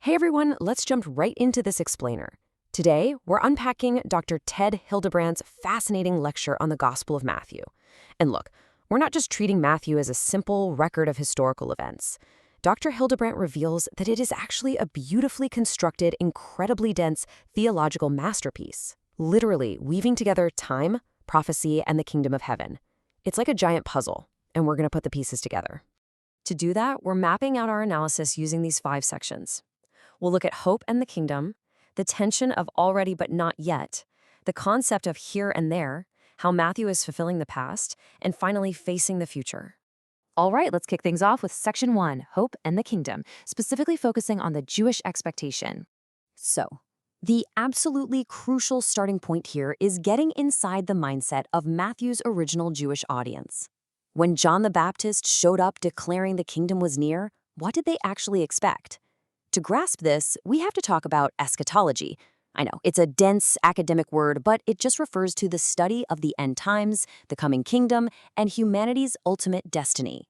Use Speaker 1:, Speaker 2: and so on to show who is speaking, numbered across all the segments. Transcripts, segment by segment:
Speaker 1: Hey everyone, let's jump right into this explainer. Today, we're unpacking Dr. Ted Hildebrandt's fascinating lecture on the Gospel of Matthew. And look, we're not just treating Matthew as a simple record of historical events. Dr. Hildebrandt reveals that it is actually a beautifully constructed, incredibly dense theological masterpiece, literally weaving together time, prophecy, and the kingdom of heaven. It's like a giant puzzle, and we're going to put the pieces together. To do that, we're mapping out our analysis using these 5 sections. We'll look at hope and the kingdom, the tension of already but not yet, the concept of here and there, how Matthew is fulfilling the past, and finally facing the future.
Speaker 2: All right, let's kick things off with Section 1, Hope and the Kingdom, specifically focusing on the Jewish expectation. So, the absolutely crucial starting point here is getting inside the mindset of Matthew's original Jewish audience. When John the Baptist showed up declaring the kingdom was near, what did they actually expect? To grasp this, we have to talk about eschatology. I know, it's a dense academic word, but it just refers to the study of the end times, the coming kingdom, and humanity's ultimate destiny.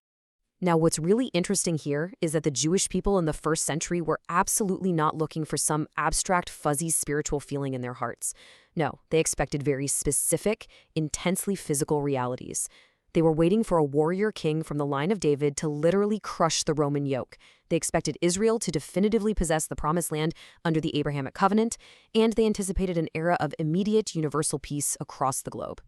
Speaker 1: Now, what's really interesting here is that the Jewish people in the first century were absolutely not looking for some abstract, fuzzy spiritual feeling in their hearts. No, they expected very specific, intensely physical realities. They were waiting for a warrior king from the line of David to literally crush the Roman yoke. They expected Israel to definitively possess the Promised Land under the Abrahamic covenant, and they anticipated an era of immediate universal peace across the globe.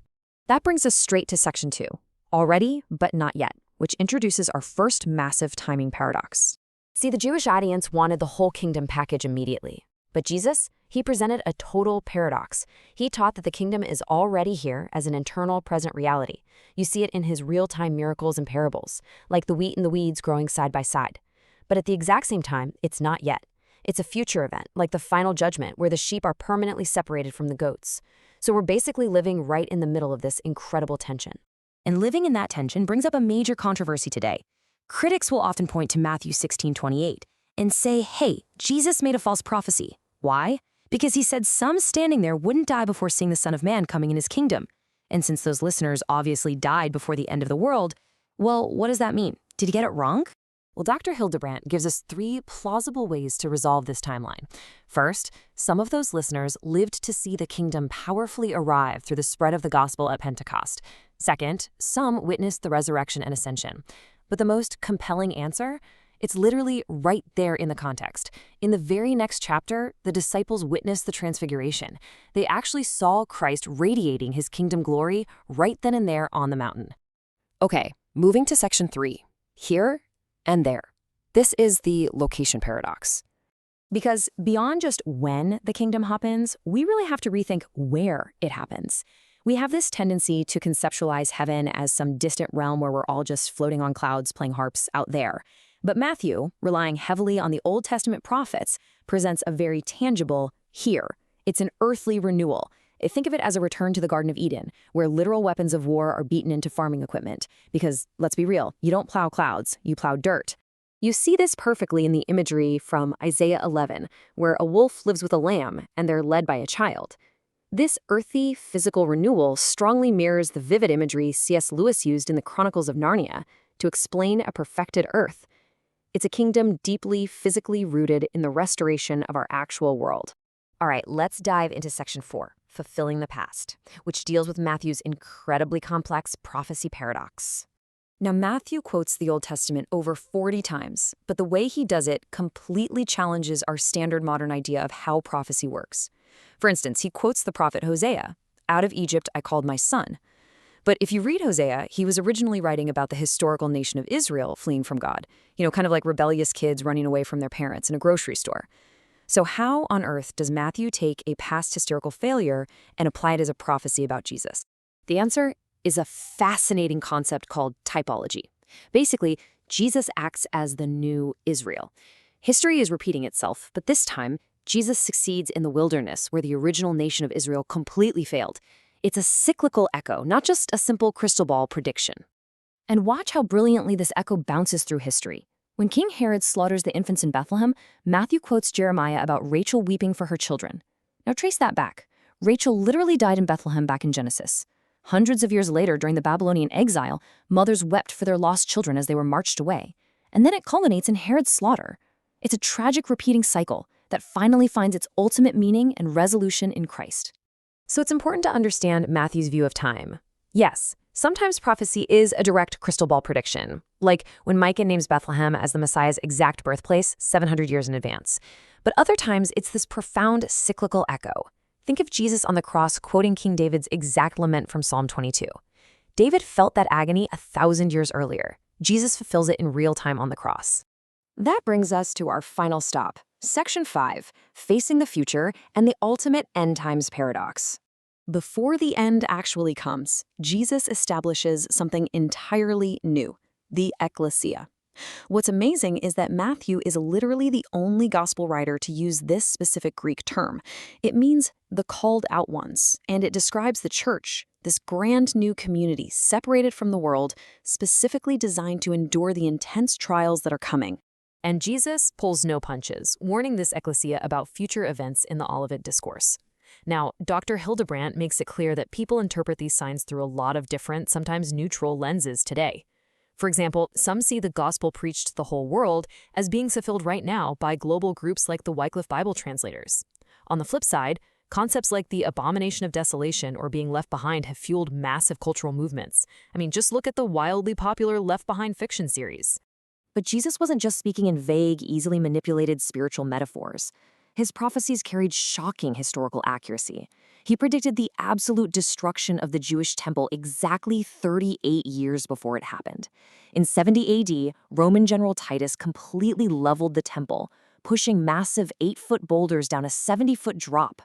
Speaker 1: That brings us straight to Section 2, Already but Not Yet, which introduces our first massive timing paradox. See, the Jewish audience wanted the whole kingdom package immediately. But Jesus, he presented a total paradox. He taught that the kingdom is already here as an eternal present reality. You see it in his real-time miracles and parables, like the wheat and the weeds growing side by side. But at the exact same time, it's not yet. It's a future event, like the final judgment, where the sheep are permanently separated from the goats. So we're basically living right in the middle of this incredible tension. And living in that tension brings up a major controversy today. Critics will often point to Matthew 16:28 and say, hey, Jesus made a false prophecy. Why? Because he said some standing there wouldn't die before seeing the Son of Man coming in his kingdom. And since those listeners obviously died before the end of the world, well, what does that mean? Did he get it wrong? Well, Dr. Hildebrandt gives us 3 plausible ways to resolve this timeline. First, some of those listeners lived to see the kingdom powerfully arrive through the spread of the gospel at Pentecost. Second, some witnessed the resurrection and ascension. But the most compelling answer? It's literally right there in the context. In the very next chapter, the disciples witnessed the transfiguration. They actually saw Christ radiating his kingdom glory right then and there on the mountain. Okay, moving to Section 3, Here and There. This is the location paradox. Because beyond just when the kingdom happens, we really have to rethink where it happens. We have this tendency to conceptualize heaven as some distant realm where we're all just floating on clouds playing harps out there. But Matthew, relying heavily on the Old Testament prophets, presents a very tangible here. It's an earthly renewal. Think of it as a return to the Garden of Eden, where literal weapons of war are beaten into farming equipment. Because, let's be real, you don't plow clouds, you plow dirt. You see this perfectly in the imagery from Isaiah 11, where a wolf lives with a lamb and they're led by a child. This earthy, physical renewal strongly mirrors the vivid imagery C.S. Lewis used in the Chronicles of Narnia to explain a perfected earth. It's a kingdom deeply physically rooted in the restoration of our actual world. All right, let's dive into Section 4, Fulfilling the Past, which deals with Matthew's incredibly complex prophecy paradox. Now, Matthew quotes the Old Testament over 40 times, but the way he does it completely challenges our standard modern idea of how prophecy works. For instance, he quotes the prophet Hosea, "Out of Egypt I called my son." But if you read Hosea, he was originally writing about the historical nation of Israel fleeing from God, kind of like rebellious kids running away from their parents in a grocery store. So how on earth does Matthew take a past historical failure and apply it as a prophecy about Jesus? The answer is a fascinating concept called typology. Basically, Jesus acts as the new Israel. History is repeating itself, but this time, Jesus succeeds in the wilderness where the original nation of Israel completely failed. It's a cyclical echo, not just a simple crystal ball prediction. And watch how brilliantly this echo bounces through history. When King Herod slaughters the infants in Bethlehem, Matthew quotes Jeremiah about Rachel weeping for her children. Now trace that back. Rachel literally died in Bethlehem back in Genesis. Hundreds of years later, during the Babylonian exile, mothers wept for their lost children as they were marched away. And then it culminates in Herod's slaughter.
Speaker 2: It's a tragic repeating cycle that finally finds its ultimate meaning and resolution in Christ.
Speaker 1: So it's important to understand Matthew's view of time. Yes, sometimes prophecy is a direct crystal ball prediction, like when Micah names Bethlehem as the Messiah's exact birthplace 700 years in advance. But other times, it's this profound cyclical echo. Think of Jesus on the cross quoting King David's exact lament from Psalm 22. David felt that agony 1,000 years earlier. Jesus fulfills it in real time on the cross.
Speaker 2: That brings us to our final stop, Section 5, Facing the Future and the Ultimate End Times Paradox. Before the end actually comes, Jesus establishes something entirely new, the ecclesia. What's amazing is that Matthew is literally the only gospel writer to use this specific Greek term. It means the called out ones, and it describes the church, this grand new community separated from the world, specifically designed to endure the intense trials that are coming.
Speaker 1: And Jesus pulls no punches, warning this ecclesia about future events in the Olivet Discourse. Now, Dr. Hildebrandt makes it clear that people interpret these signs through a lot of different, sometimes neutral lenses today. For example, some see the gospel preached to the whole world as being fulfilled right now by global groups like the Wycliffe Bible translators. On the flip side, concepts like the abomination of desolation or being left behind have fueled massive cultural movements. I mean, just look at the wildly popular Left Behind fiction series.
Speaker 2: But Jesus wasn't just speaking in vague, easily manipulated spiritual metaphors. His prophecies carried shocking historical accuracy. He predicted the absolute destruction of the Jewish temple exactly 38 years before it happened. In 70 AD, Roman General Titus completely leveled the temple, pushing massive 8-foot boulders down a 70-foot drop.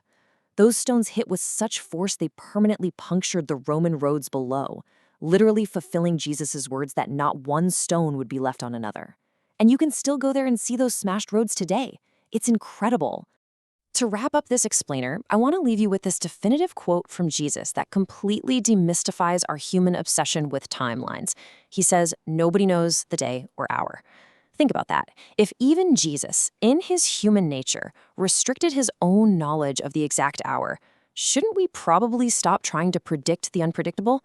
Speaker 2: Those stones hit with such force they permanently punctured the Roman roads below, literally fulfilling Jesus' words that not one stone would be left on another. And you can still go there and see those smashed roads today. It's incredible. To wrap up this explainer, I want to leave you with this definitive quote from Jesus that completely demystifies our human obsession with timelines. He says, "Nobody knows the day or hour." Think about that. If even Jesus, in his human nature, restricted his own knowledge of the exact hour, shouldn't we probably stop trying to predict the unpredictable?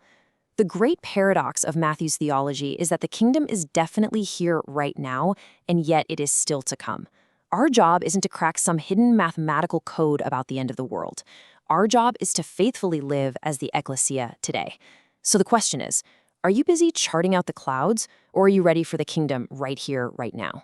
Speaker 2: The great paradox of Matthew's theology is that the kingdom is definitely here right now, and yet it is still to come. Our job isn't to crack some hidden mathematical code about the end of the world. Our job is to faithfully live as the ecclesia today. So the question is, are you busy charting out the clouds, or are you ready for the kingdom right here, right now?